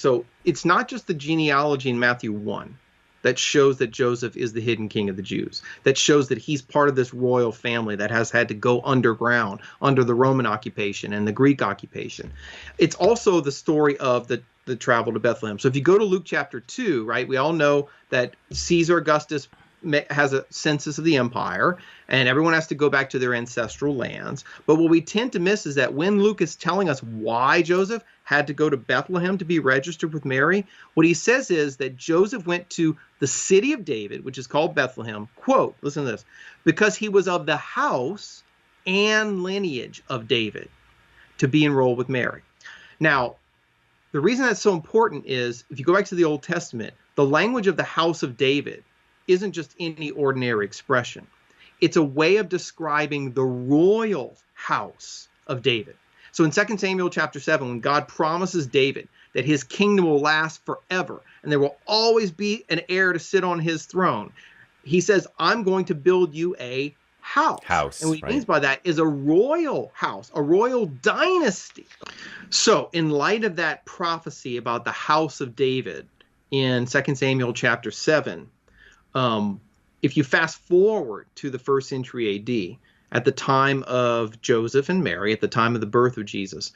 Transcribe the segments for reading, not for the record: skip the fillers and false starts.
So it's not just the genealogy in Matthew 1 that shows that Joseph is the hidden king of the Jews, that shows that he's part of this royal family that has had to go underground under the Roman occupation and the Greek occupation. It's also the story of the travel to Bethlehem. So if you go to Luke chapter 2, right, we all know that Caesar Augustus has a census of the empire, and everyone has to go back to their ancestral lands. But what we tend to miss is that when Luke is telling us why Joseph had to go to Bethlehem to be registered with Mary, what he says is that Joseph went to the city of David, which is called Bethlehem, quote, listen to this, because he was of the house and lineage of David to be enrolled with Mary. Now, the reason that's so important is if you go back to the Old Testament, the language of the house of David isn't just any ordinary expression. It's a way of describing the royal house of David. So in 2 Samuel chapter 7, when God promises David that his kingdom will last forever and there will always be an heir to sit on his throne, he says, I'm going to build you a house. And what he means by that is a royal house, a royal dynasty. So in light of that prophecy about the house of David in 2 Samuel chapter 7, if you fast forward to the 1st century AD, at the time of Joseph and Mary, at the time of the birth of Jesus,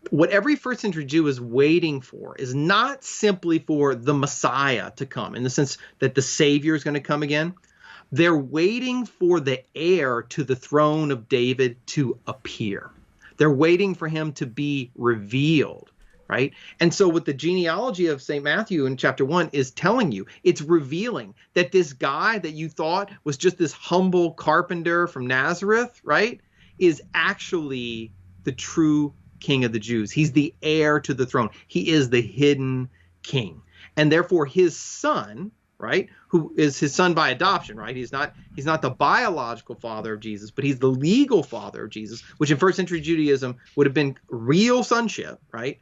what every first century Jew is waiting for is not simply for the Messiah to come, in the sense that the Savior is going to come again. They're waiting for the heir to the throne of David to appear. They're waiting for him to be revealed, right? And so what the genealogy of St. Matthew in chapter 1 is telling you, it's revealing that this guy that you thought was just this humble carpenter from Nazareth, right, is actually the true King of the Jews. He's the heir to the throne. He is the hidden king. And therefore his son, right, who is his son by adoption, right? He's not the biological father of Jesus, but he's the legal father of Jesus, which in first century Judaism would have been real sonship, right?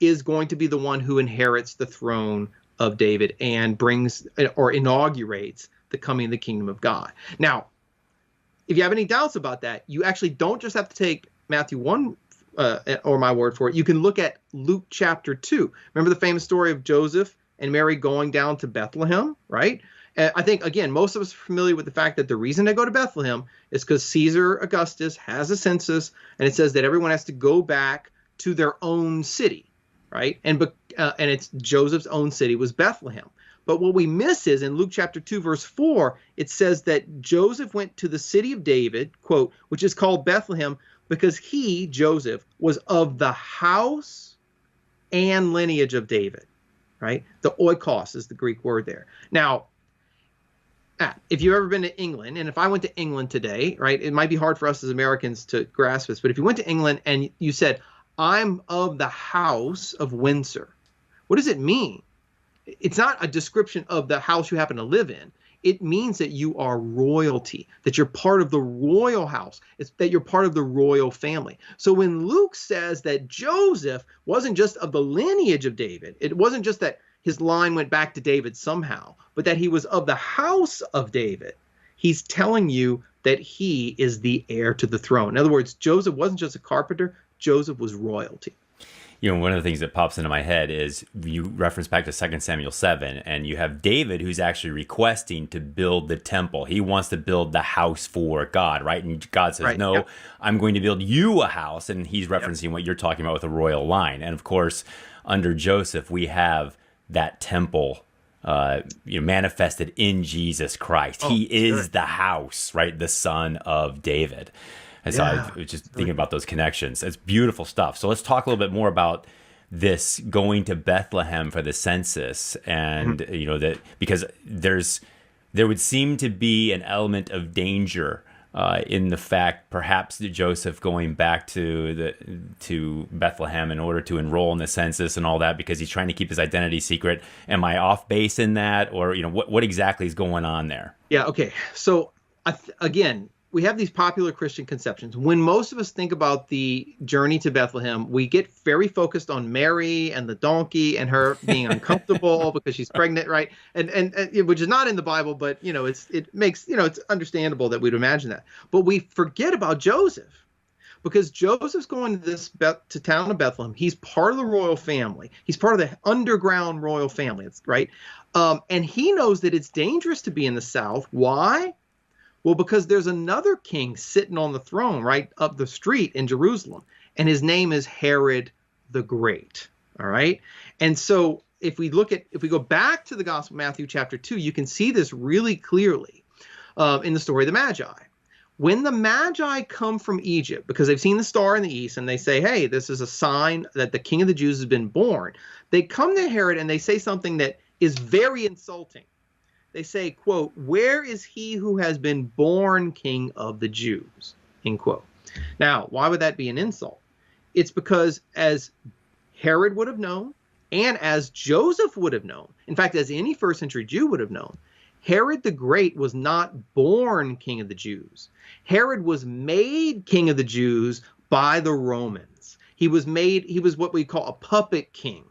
Is going to be the one who inherits the throne of David and brings or inaugurates the coming of the kingdom of God. Now, if you have any doubts about that, you actually don't just have to take Matthew 1 or my word for it. You can look at Luke chapter 2. Remember the famous story of Joseph and Mary going down to Bethlehem, right? I think, again, most of us are familiar with the fact that the reason they go to Bethlehem is because Caesar Augustus has a census, and it says that everyone has to go back to their own city, right? And it's Joseph's own city was Bethlehem. But what we miss is in Luke chapter 2, verse 4, it says that Joseph went to the city of David, quote, which is called Bethlehem, because he, Joseph, was of the house and lineage of David, right? The oikos is the Greek word there. Now, if you've ever been to England, and if I went to England today, right, it might be hard for us as Americans to grasp this, but if you went to England and you said, I'm of the house of Windsor, what does it mean? It's not a description of the house you happen to live in. It means that you are royalty, that you're part of the royal house. It's that you're part of the royal family. So when Luke says that Joseph wasn't just of the lineage of David, it wasn't just that his line went back to David somehow, but that he was of the house of David, he's telling you that he is the heir to the throne. In other words, Joseph wasn't just a carpenter, Joseph was royalty. You know, one of the things that pops into my head is you reference back to 2 Samuel 7, and you have David who's actually requesting to build the temple. He wants to build the house for God, right? And God says, no, yep. I'm going to build you a house. And he's referencing what you're talking about with a royal line. And of course, under Joseph, we have that temple manifested in Jesus Christ. He is the house, right? The son of David. And so I was just thinking about those connections. It's beautiful stuff. So let's talk a little bit more about this going to Bethlehem for the census, and that because there would seem to be an element of danger in the fact, perhaps, that Joseph going back to Bethlehem in order to enroll in the census and all that, because he's trying to keep his identity secret. Am I off base in that, or what exactly is going on there? Yeah. Okay. So again, we have these popular Christian conceptions. When most of us think about the journey to Bethlehem, we get very focused on Mary and the donkey and her being uncomfortable because she's pregnant, right? And which is not in the Bible, but it makes it's understandable that we'd imagine that. But we forget about Joseph. Because Joseph's going to to town of Bethlehem. He's part of the royal family. He's part of the underground royal family, right? And he knows that it's dangerous to be in the south. Why? Well, because there's another king sitting on the throne right up the street in Jerusalem, and his name is Herod the Great. All right. And so if we go back to the Gospel of Matthew chapter 2, you can see this really clearly in the story of the Magi. When the Magi come from Egypt, because they've seen the star in the east and they say, hey, this is a sign that the King of the Jews has been born, they come to Herod and they say something that is very insulting. They say, quote, where is he who has been born King of the Jews, end quote. Now, why would that be an insult? It's because as Herod would have known, and as Joseph would have known, in fact, as any first century Jew would have known, Herod the Great was not born King of the Jews. Herod was made King of the Jews by the Romans. He was what we call a puppet king.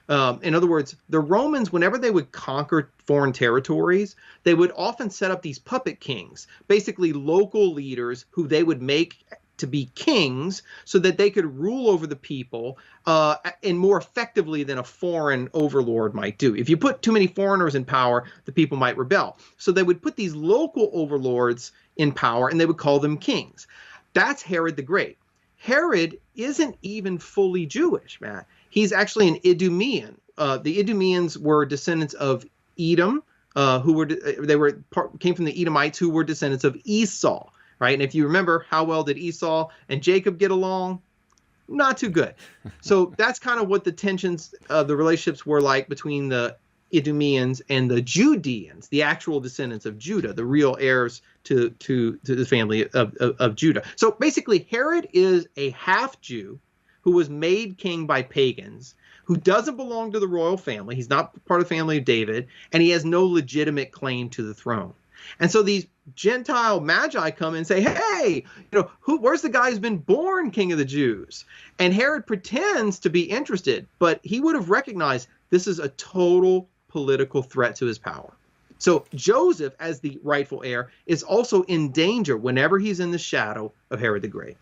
In other words, the Romans, whenever they would conquer foreign territories, they would often set up these puppet kings, basically local leaders who they would make to be kings so that they could rule over the people and more effectively than a foreign overlord might do. If you put too many foreigners in power, the people might rebel. So they would put these local overlords in power and they would call them kings. That's Herod the Great. Herod isn't even fully Jewish, Matt. He's actually an Idumean. The Idumeans were descendants of Edom, came from the Edomites who were descendants of Esau. Right. And if you remember, how well did Esau and Jacob get along? Not too good. So that's kind of what the tensions of the relationships were like between the Idumeans and the Judeans, the actual descendants of Judah, the real heirs to the family of Judah. So basically, Herod is a half Jew who was made king by pagans, who doesn't belong to the royal family. He's not part of the family of David, and he has no legitimate claim to the throne. And so these Gentile magi come and say, hey, where's the guy who's been born King of the Jews? And Herod pretends to be interested, but he would have recognized this is a total political threat to his power. So Joseph, as the rightful heir, is also in danger whenever he's in the shadow of Herod the Great.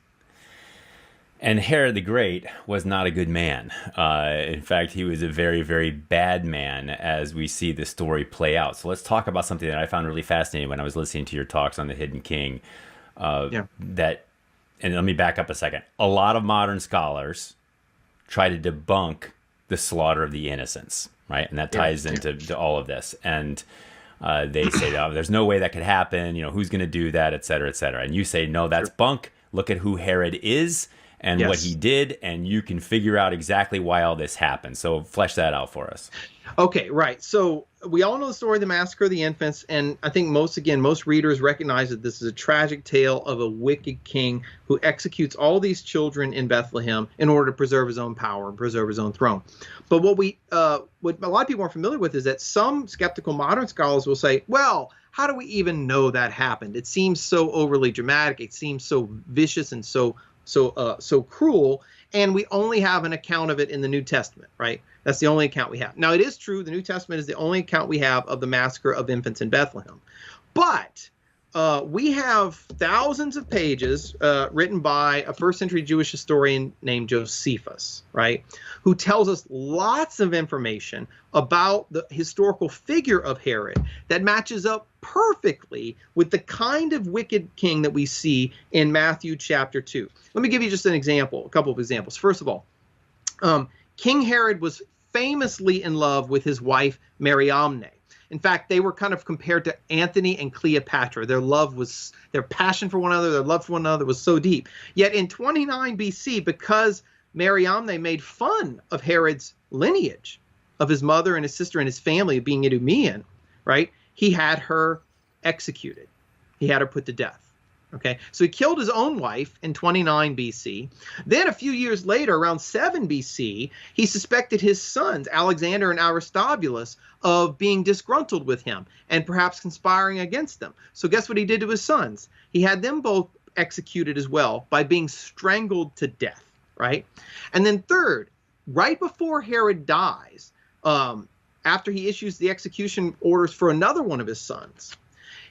And Herod the Great was not a good man. In fact, he was a very, very bad man as we see the story play out. So let's talk about something that I found really fascinating when I was listening to your talks on the Hidden King. And let me back up a second. A lot of modern scholars try to debunk the slaughter of the innocents, right? And that ties into all of this. And they say, oh, there's no way that could happen. Who's going to do that, et cetera, et cetera. And you say, no, that's bunk. Look at who Herod is and what he did, and you can figure out exactly why all this happened. So flesh that out for us. Okay, right. So we all know the story of the massacre of the infants, and I think most readers recognize that this is a tragic tale of a wicked king who executes all these children in Bethlehem in order to preserve his own power and preserve his own throne. But what a lot of people aren't familiar with is that some skeptical modern scholars will say, well, how do we even know that happened? It seems so overly dramatic. It seems so vicious and so cruel, and we only have an account of it in the New Testament, right? That's the only account we have. Now, it is true, the New Testament is the only account we have of the massacre of infants in Bethlehem. But we have thousands of pages written by a first century Jewish historian named Josephus, right, who tells us lots of information about the historical figure of Herod that matches up perfectly with the kind of wicked king that we see in Matthew chapter 2. Let me give you just a couple of examples. First of all, King Herod was famously in love with his wife Mariamne. In fact, they were kind of compared to Antony and Cleopatra. Their passion for one another, their love for one another was so deep. Yet in 29 BC, because Mariamne made fun of Herod's lineage, of his mother and his sister and his family being Idumean, right? He had her executed. He had her put to death. Okay, so he killed his own wife in 29 BC. Then a few years later, around 7 BC, he suspected his sons, Alexander and Aristobulus, of being disgruntled with him and perhaps conspiring against them. So guess what he did to his sons? He had them both executed as well by being strangled to death, right? And then third, right before Herod dies, after he issues the execution orders for another one of his sons,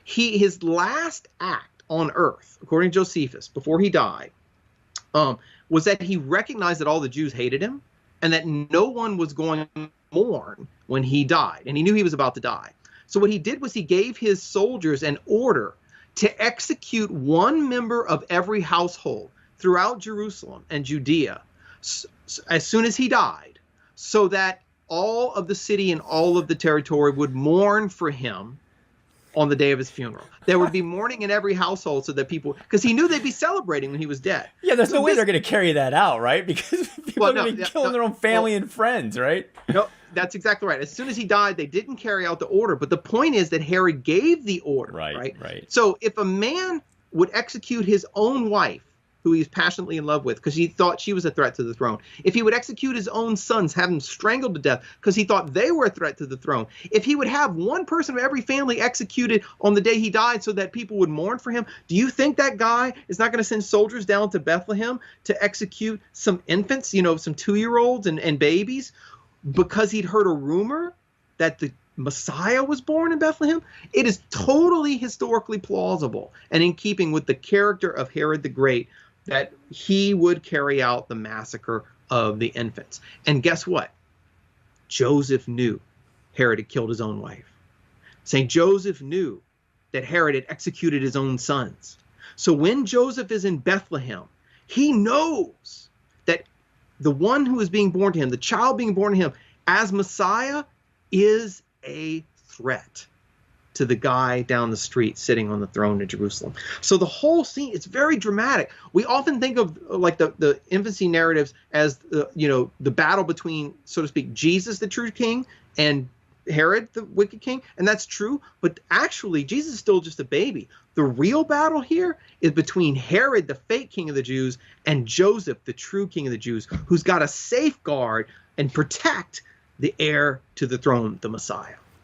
his last act on earth, according to Josephus, before he died, was that he recognized that all the Jews hated him and that no one was going to mourn when he died. And he knew he was about to die. So what he did was he gave his soldiers an order to execute one member of every household throughout Jerusalem and Judea as soon as he died, so that all of the city and all of the territory would mourn for him on the day of his funeral. There would be mourning in every household so that people, because he knew they'd be celebrating when he was dead. Yeah, there's no way they're going to carry that out, right? Because people are going to be killing their own family and friends, right? No, that's exactly right. As soon as he died, they didn't carry out the order. But the point is that Herod gave the order, right? So if a man would execute his own wife, who he's passionately in love with because he thought she was a threat to the throne, if he would execute his own sons, have them strangled to death because he thought they were a threat to the throne, if he would have one person of every family executed on the day he died so that people would mourn for him, do you think that guy is not going to send soldiers down to Bethlehem to execute some infants, some 2-year-olds and babies, because he'd heard a rumor that the Messiah was born in Bethlehem? It is totally historically plausible and in keeping with the character of Herod the Great that he would carry out the massacre of the infants. And guess what? Joseph knew Herod had killed his own wife. St. Joseph knew that Herod had executed his own sons. So when Joseph is in Bethlehem, he knows that the one who is being born to him, the child being born to him as Messiah, is a threat to the guy down the street sitting on the throne in Jerusalem. So the whole scene, it's very dramatic. We often think of like the infancy narratives as the battle between, so to speak, Jesus, the true king, and Herod, the wicked king. And that's true. But actually, Jesus is still just a baby. The real battle here is between Herod, the fake king of the Jews, and Joseph, the true king of the Jews, who's got to safeguard and protect the heir to the throne, the Messiah.